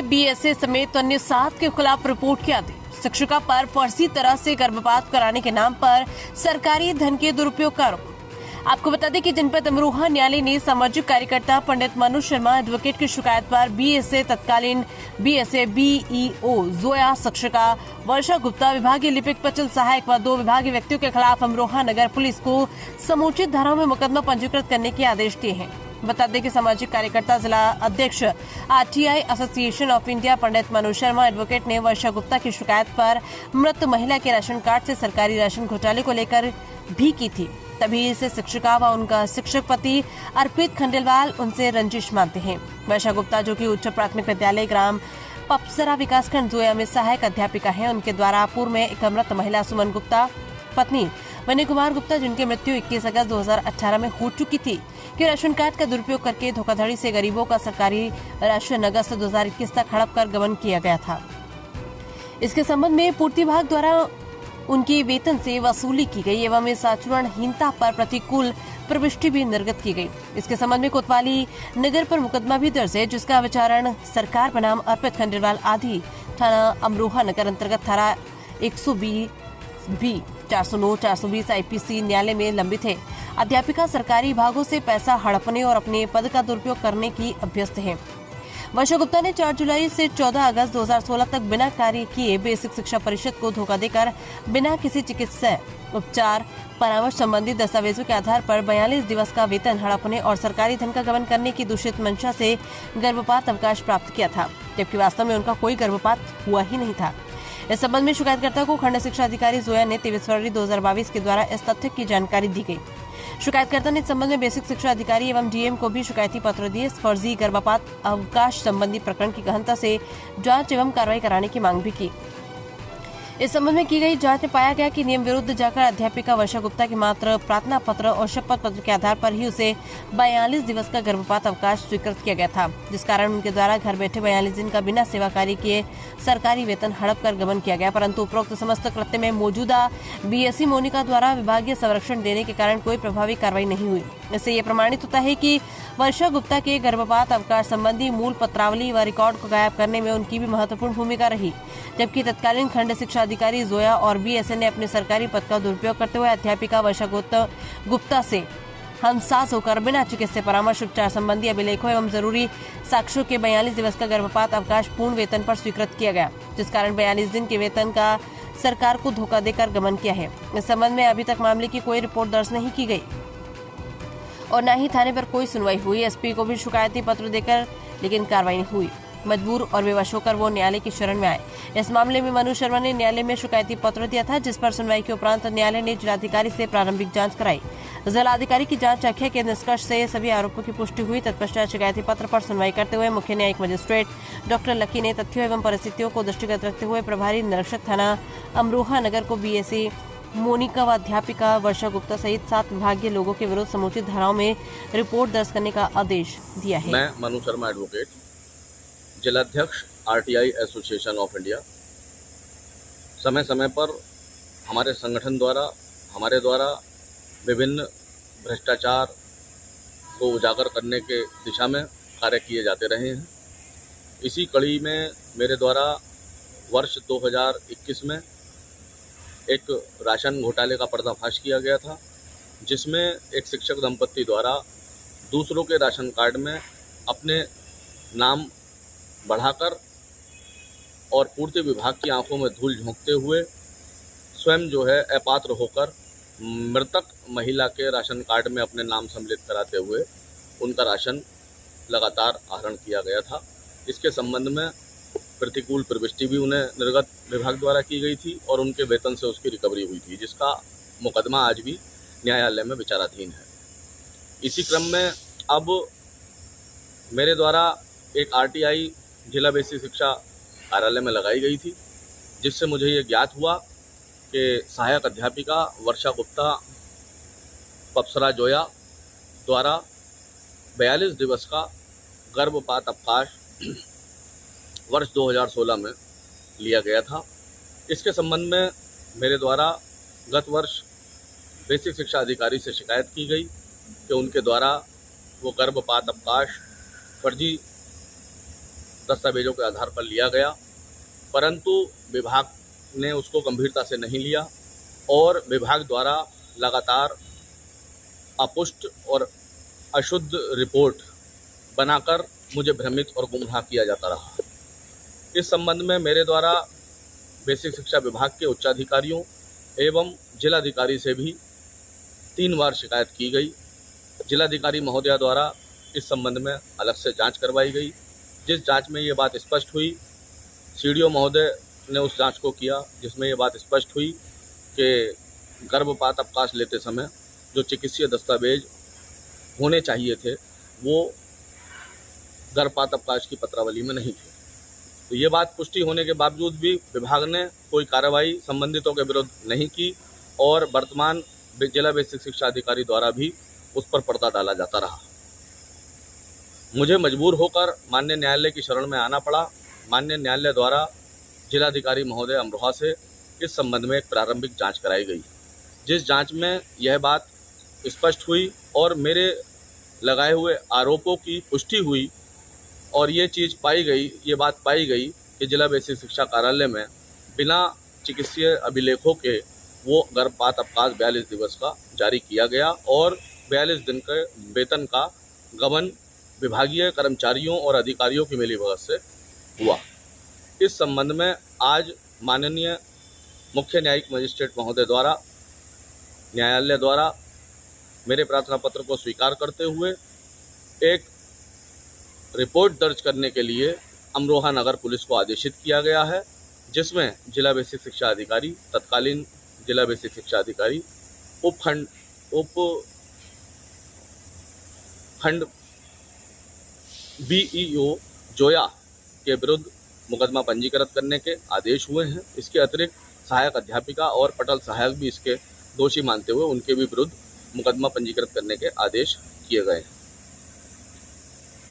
BSA समेत अन्य 7 के खिलाफ रिपोर्ट किया दी। शिक्षिका पर फर्जी तरह से गर्भपात कराने के नाम पर सरकारी धन के दुरुपयोग का आरोप। आपको बता दें कि जनपद अमरोहा न्यायालय ने सामाजिक कार्यकर्ता पंडित मनोज शर्मा एडवोकेट की शिकायत पर बीएसए तत्कालीन बीएसए बीईओ जोया, शिक्षिका वर्षा गुप्ता, विभागीय लिपिक पचल सहायक व 2 विभागीय व्यक्तियों के खिलाफ अमरोहा नगर पुलिस को समुचित धाराओं में मुकदमा पंजीकृत करने के आदेश दिए हैं। बता दें कि सामाजिक कार्यकर्ता जिला अध्यक्ष RTI association of India Pandit Manoj Sharma advocate ने वर्षा गुप्ता की शिकायत पर मृत महिला के राशन कार्ड से सरकारी राशन घोटाले को लेकर भी की थी। तभी से शिक्षिका व उनका शिक्षक पति अर्पित खंडेलवाल उनसे रंजिश मानते हैं। वर्षा गुप्ता, जो कि उच्च प्राथमिक विद्यालय ग्राम पपसरा विकासखंड जोया में सहायक अध्यापिका है, उनके द्वारा पूर्व में एक मृत महिला सुमन गुप्ता पत्नी मनी कुमार गुप्ता, जिनकी मृत्यु 21 अगस्त 2018 में हो चुकी थी, कि राशन कार्ड का दुरुपयोग करके धोखाधड़ी से गरीबों का सरकारी राशन अगस्त 2021 तक हड़प कर गबन किया गया था। इसके संबंध में पूर्ति विभाग द्वारा उनके वेतन से वसूली की गई एवं इस आचरणहीनता पर प्रतिकूल प्रविष्टि भी निर्गत की गई। इसके संबंध में कोतवाली नगर पर मुकदमा भी दर्ज है, जिसका विचारण सरकार बनाम अर्पित खंडेलवाल आदि थाना अमरोहा नगर अंतर्गत धारा 120 409 420 आईपीसी न्यायालय में लंबित है। अध्यापिका सरकारी विभागों से पैसा हड़पने और अपने पद का दुरुपयोग करने की अभ्यस्त है। वर्षा गुप्ता ने 4 जुलाई से 14 अगस्त 2016 तक बिना कार्य किए बेसिक शिक्षा परिषद को धोखा देकर बिना किसी चिकित्सा उपचार परामर्श संबंधी दस्तावेजों के आधार पर 42 दिवस का वेतन हड़पने और सरकारी धन का गबन करने की दूषित मंशा से गर्भपात अवकाश प्राप्त किया था, जबकि वास्तव में उनका कोई गर्भपात हुआ ही नहीं था। इस संबंध में शिकायतकर्ता को खंड शिक्षा अधिकारी जोया ने 23 फरवरी 2022 के द्वारा इस तथ्य की जानकारी दी गई। शिकायतकर्ता ने इस संबंध में बेसिक शिक्षा अधिकारी एवं डीएम को भी शिकायती पत्र दिए। इस फर्जी गर्भपात अवकाश संबंधी प्रकरण की गहनता से जांच एवं कार्रवाई कराने की मांग भी की। इस संबंध में की गई जांच में पाया गया कि नियम विरुद्ध जाकर अध्यापिका वर्षा गुप्ता के मात्र प्रार्थना पत्र और शपथ पत्र के आधार पर ही उसे 42 दिवस का गर्भपात अवकाश स्वीकृत किया गया था, जिस कारण उनके द्वारा घर बैठे 42 दिन का बिना सेवा कार्य किए सरकारी वेतन हड़प कर गबन किया गया। परंतु उपरोक्त समस्त कृत्य में मौजूदा बीएससी मोनिका द्वारा विभागीय संरक्षण देने के कारण कोई प्रभावी कार्रवाई नहीं हुई। इससे ये प्रमाणित होता है कि वर्षा गुप्ता के गर्भपात अवकाश संबंधी मूल पत्रावली व रिकॉर्ड को गायब करने में उनकी भी महत्वपूर्ण भूमिका रही, जबकि तत्कालीन खंड शिक्षा अधिकारी जोया और बीएसए ने अपने सरकारी पद का दुरुपयोग करते हुए अध्यापिका वर्षा गुप्ता से हमसास होकर बिना चिकित्सा परामर्श उपचार संबंधी अभिलेखों एवं जरूरी साक्ष्यों के 42 दिवस का गर्भपात अवकाश पूर्ण वेतन पर स्वीकृत किया गया, जिस कारण 42 दिन के वेतन का सरकार को धोखा देकर गबन किया है। इस संबंध में अभी तक मामले की कोई रिपोर्ट दर्ज नहीं की गई और न ही थाने पर कोई सुनवाई हुई। एसपी को भी शिकायती पत्र देकर लेकिन कार्रवाई नहीं हुई। मजबूर और बेवश होकर वो न्यायालय की शरण में आए। इस मामले में मनोज शर्मा ने न्यायालय में शिकायती पत्र दिया था, जिस पर सुनवाई के उपरांत न्यायालय ने जिलाधिकारी से प्रारंभिक जांच कराई। जिलाधिकारी की जांच आख्या के निष्कर्ष से सभी आरोपों की पुष्टि हुई। तत्पश्चात शिकायती पत्र पर सुनवाई करते हुए मुख्य न्यायिक मजिस्ट्रेट डॉक्टर लक्की ने तथ्यों एवं परिस्थितियों को दृष्टिगत रखते हुए प्रभारी निरीक्षक थाना अमरोहा नगर को बीएससी मोनिका व अध्यापिका वर्षा गुप्ता सहित 7 विभागीय लोगों के विरुद्ध समुचित धाराओं में रिपोर्ट दर्ज करने का आदेश दिया है। मैं मनोज शर्मा एडवोकेट, जिलाध्यक्ष आरटीआई एसोसिएशन ऑफ इंडिया। समय समय पर हमारे संगठन द्वारा हमारे द्वारा विभिन्न भ्रष्टाचार को उजागर करने के दिशा में कार्य किए जाते रहे हैं। इसी कड़ी में मेरे द्वारा वर्ष 2021 में एक राशन घोटाले का पर्दाफाश किया गया था, जिसमें एक शिक्षक दंपत्ति द्वारा दूसरों के राशन कार्ड में अपने नाम बढ़ाकर और पूर्ति विभाग की आंखों में धूल झोंकते हुए स्वयं जो है अपात्र होकर मृतक महिला के राशन कार्ड में अपने नाम सम्मिलित कराते हुए उनका राशन लगातार आहरण किया गया था। इसके संबंध में प्रतिकूल प्रविष्टि भी उन्हें निर्गत विभाग द्वारा की गई थी और उनके वेतन से उसकी रिकवरी हुई थी, जिसका मुकदमा आज भी न्यायालय में विचाराधीन है। इसी क्रम में अब मेरे द्वारा एक आरटीआई जिला बेसिक शिक्षा कार्यालय में लगाई गई थी, जिससे मुझे ये ज्ञात हुआ कि सहायक अध्यापिका वर्षा गुप्ता पपसरा जोया द्वारा 42 दिवस का गर्भपात अवकाश वर्ष 2016 में लिया गया था। इसके संबंध में मेरे द्वारा गत वर्ष बेसिक शिक्षा अधिकारी से शिकायत की गई कि उनके द्वारा वो गर्भपात अवकाश फर्जी दस्तावेजों के आधार पर लिया गया, परंतु विभाग ने उसको गंभीरता से नहीं लिया और विभाग द्वारा लगातार अपुष्ट और अशुद्ध रिपोर्ट बनाकर मुझे भ्रमित और गुमराह किया जाता रहा। इस संबंध में मेरे द्वारा बेसिक शिक्षा विभाग के उच्चाधिकारियों एवं जिलाधिकारी से भी 3 बार शिकायत की गई। जिलाधिकारी महोदया द्वारा इस संबंध में अलग से जांच करवाई गई, जिस जांच में ये बात स्पष्ट हुई, सीडीओ महोदय ने उस जांच को किया जिसमें ये बात स्पष्ट हुई कि गर्भपात अवकाश लेते समय जो चिकित्सीय दस्तावेज होने चाहिए थे वो गर्भपात अवकाश की पत्रावली में नहीं थे। तो ये बात पुष्टि होने के बावजूद भी विभाग ने कोई कार्रवाई संबंधितों के विरुद्ध नहीं की और वर्तमान जिला बेसिक शिक्षा अधिकारी द्वारा भी उस पर पर्दा डाला जाता रहा। मुझे मजबूर होकर माननीय न्यायालय की शरण में आना पड़ा। माननीय न्यायालय द्वारा जिलाधिकारी महोदय अमरोहा से इस संबंध में एक प्रारंभिक जांच कराई गई, जिस जांच में यह बात स्पष्ट हुई और मेरे लगाए हुए आरोपों की पुष्टि हुई और ये बात पाई गई कि जिला बेसिक शिक्षा कार्यालय में बिना चिकित्सीय अभिलेखों के वो गर्भपात अवकाश 42 दिवस का जारी किया गया और 42 दिन के वेतन का गबन विभागीय कर्मचारियों और अधिकारियों की मिलीभगत से हुआ। इस संबंध में आज माननीय मुख्य न्यायिक मजिस्ट्रेट महोदय द्वारा न्यायालय द्वारा मेरे प्रार्थना पत्र को स्वीकार करते हुए एक रिपोर्ट दर्ज करने के लिए अमरोहा नगर पुलिस को आदेशित किया गया है, जिसमें जिला बेसिक शिक्षा अधिकारी, तत्कालीन जिला बेसिक शिक्षा अधिकारी, खंड बीईओ जोया के विरुद्ध मुकदमा पंजीकृत करने के आदेश हुए हैं। इसके अतिरिक्त सहायक अध्यापिका और पटल सहायक भी इसके दोषी मानते हुए उनके भी विरुद्ध मुकदमा पंजीकृत करने के आदेश किए गए हैं।